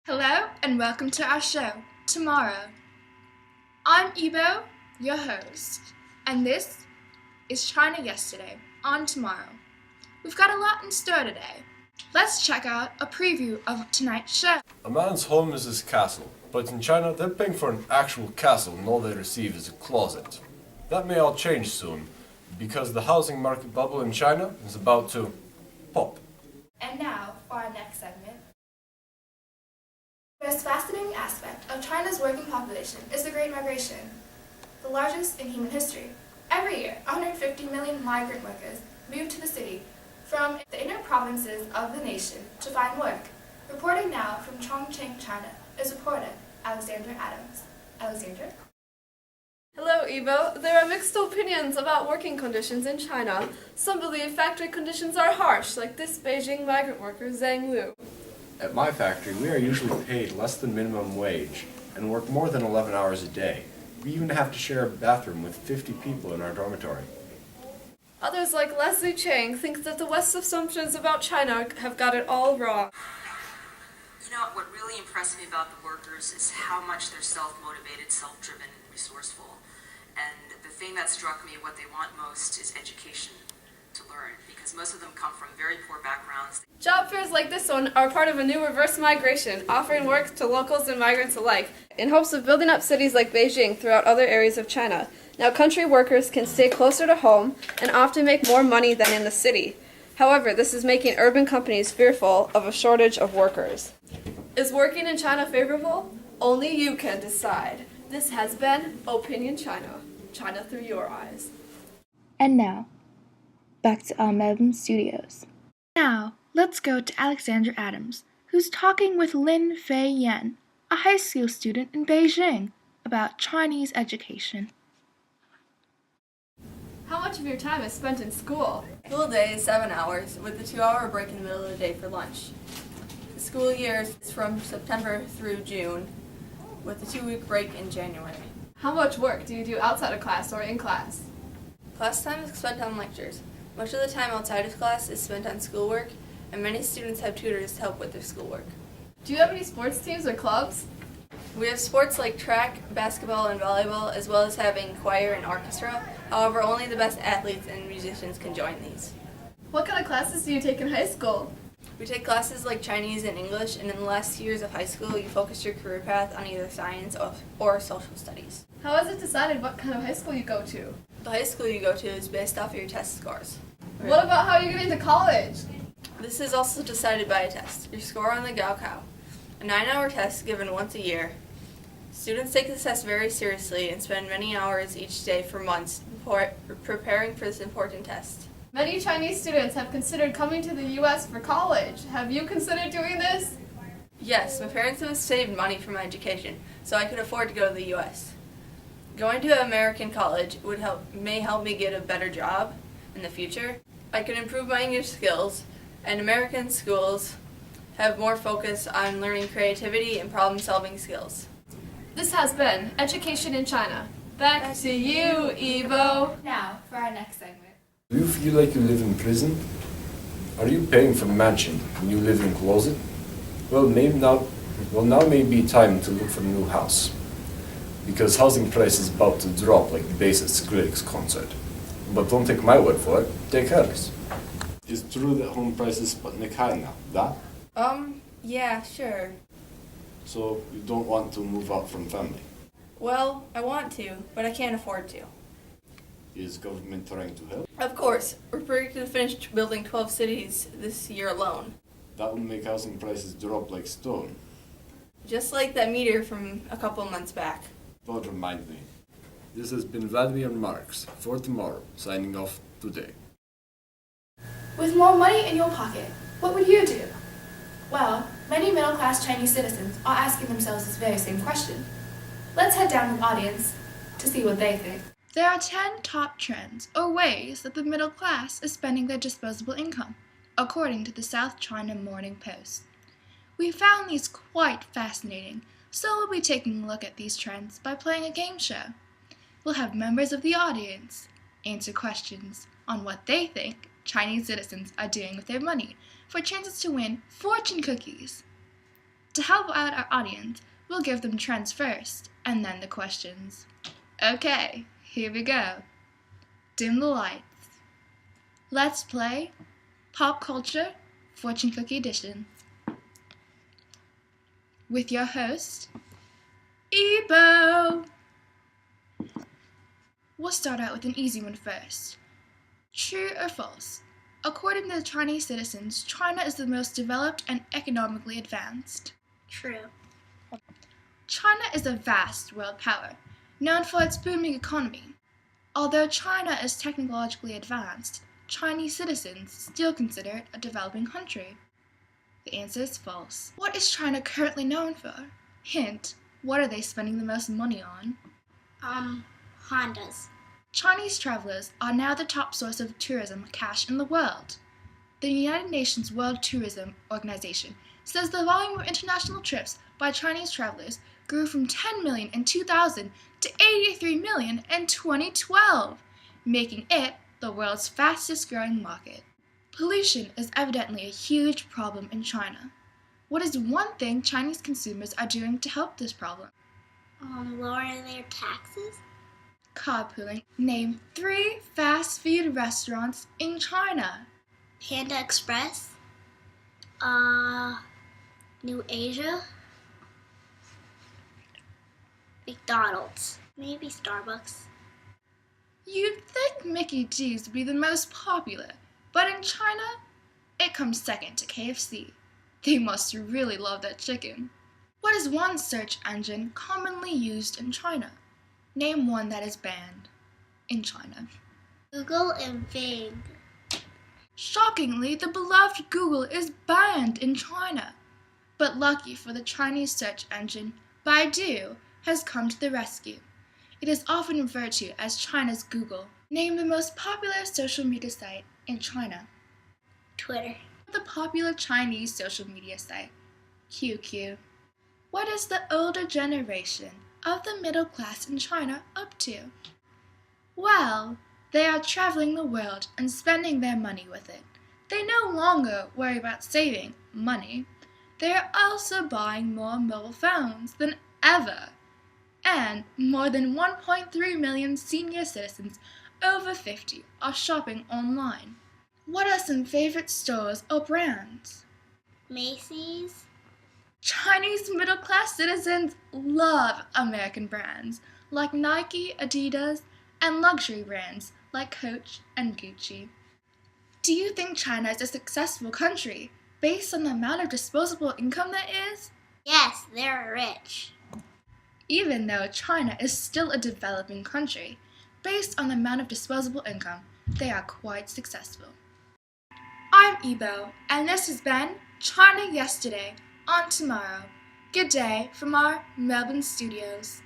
Hello and welcome to our show, Tomorrow. I'm Ebo, your host, and this is China Yesterday on Tomorrow. We've got a lot in store today. Let's check out a preview of tonight's show. A man's home is his castle, but in China they're paying for an actual castle and all they receive is a closet. That may all change soon, because the housing market bubble in China is about to pop. And now for our next segment. The most fascinating aspect of China's working population is the Great Migration, the largest in human history. Every year, 150 million migrant workers move to the city from the inner provinces of the nation to find work. Reporting now from Chongqing, China, is reporter Alexandra Adams. Alexandra? Hello, Evo. There are mixed opinions about working conditions in China. Some believe factory conditions are harsh, like this Beijing migrant worker Zhang Lu. At my factory, we are usually paid less than minimum wage and work more than 11 hours a day. We even have to share a bathroom with 50 people in our dormitory. Others, like Leslie Chang, think that the West's assumptions about China have got it all wrong. You know, what really impressed me about the workers is how much they're self-motivated, self-driven, and resourceful. And the thing that struck me, what they want most, is education to learn, because most of them come from very poor backgrounds. Job fairs like this one are part of a new reverse migration, offering work to locals and migrants alike, in hopes of building up cities like Beijing throughout other areas of China. Now, country workers can stay closer to home and often make more money than in the city. However, this is making urban companies fearful of a shortage of workers. Is working in China favorable? Only you can decide. This has been Opinion China. China through your eyes. And now, back to our Melbourne studios. Now, let's go to Alexandra Adams, who's talking with Lin Fei Yan, a high school student in Beijing, about Chinese education. How much of your time is spent in school? School day is 7 hours, with a 2-hour break in the middle of the day for lunch. The school year is from September through June, with a 2-week break in January. How much work do you do outside of class or in class? Class time is spent on lectures. Much of the time outside of class is spent on schoolwork, and many students have tutors to help with their schoolwork. Do you have any sports teams or clubs? We have sports like track, basketball, and volleyball, as well as having choir and orchestra. However, only the best athletes and musicians can join these. What kind of classes do you take in high school? We take classes like Chinese and English, and in the last years of high school, you focus your career path on either science or social studies. How is it decided what kind of high school you go to? The high school you go to is based off of your test scores. What about how you get into college? This is also decided by a test, your score on the Gaokao, a 9-hour test given once a year. Students take this test very seriously and spend many hours each day for months preparing for this important test. Many Chinese students have considered coming to the U.S. for college. Have you considered doing this? Yes, my parents have saved money for my education, so I could afford to go to the U.S. Going to an American college may help me get a better job in the future. I could improve my English skills, and American schools have more focus on learning creativity and problem-solving skills. This has been Education in China. Back to you, Evo. Now, for our next segment. Do you feel like you live in prison? Are you paying for a mansion and you live in a closet? Well, now may be time to look for a new house, because housing price is about to drop like the bass at Skrillex concert. But don't take my word for it, take hers. It's true that home prices sputnik high now, da? Yeah, sure. So you don't want to move out from family? Well, I want to, but I can't afford to. Is government trying to help? Of course, we're predicted to finish building 12 cities this year alone. That will make housing prices drop like stone. Just like that meteor from a couple months back. Don't remind me. This has been Vladimir Marx for Tomorrow, signing off today. With more money in your pocket, what would you do? Well, many middle-class Chinese citizens are asking themselves this very same question. Let's head down to the audience to see what they think. There are 10 top trends or ways that the middle class is spending their disposable income, according to the South China Morning Post. We found these quite fascinating, so we'll be taking a look at these trends by playing a game show. We'll have members of the audience answer questions on what they think Chinese citizens are doing with their money for chances to win fortune cookies. To help out our audience, we'll give them trends first, and then the questions. Okay, here we go. Dim the lights. Let's play Pop Culture Fortune Cookie Edition with your host, Ebo. We'll start out with an easy one first. True or false? According to the Chinese citizens, China is the most developed and economically advanced. True. China is a vast world power, known for its booming economy. Although China is technologically advanced, Chinese citizens still consider it a developing country. The answer is false. What is China currently known for? Hint, what are they spending the most money on? Hondas. Chinese travelers are now the top source of tourism cash in the world. The United Nations World Tourism Organization says the volume of international trips by Chinese travelers grew from 10 million in 2000 to 83 million in 2012, making it the world's fastest growing market. Pollution is evidently a huge problem in China. What is one thing Chinese consumers are doing to help this problem? Lowering their taxes. Carpooling. Name 3 fast food restaurants in China. Panda Express. New Asia. McDonald's. Maybe Starbucks. You'd think Mickey D's would be the most popular, but in China, it comes second to KFC. They must really love that chicken. What is one search engine commonly used in China? Name one that is banned in China. Google and Bing. Shockingly, the beloved Google is banned in China. But lucky for the Chinese search engine, Baidu has come to the rescue. It is often referred to as China's Google. Name the most popular social media site in China. Twitter. The popular Chinese social media site, QQ. What is the older generation of the middle class in China up to? Well, they are traveling the world and spending their money with it. They no longer worry about saving money. They are also buying more mobile phones than ever. And more than 1.3 million senior citizens over 50 are shopping online. What are some favorite stores or brands? Macy's. Chinese middle-class citizens love American brands like Nike, Adidas, and luxury brands like Coach and Gucci. Do you think China is a successful country based on the amount of disposable income there is? Yes, they're rich. Even though China is still a developing country, based on the amount of disposable income, they are quite successful. I'm Ebo, and this has been China Yesterday on Tomorrow. Good day from our Melbourne studios.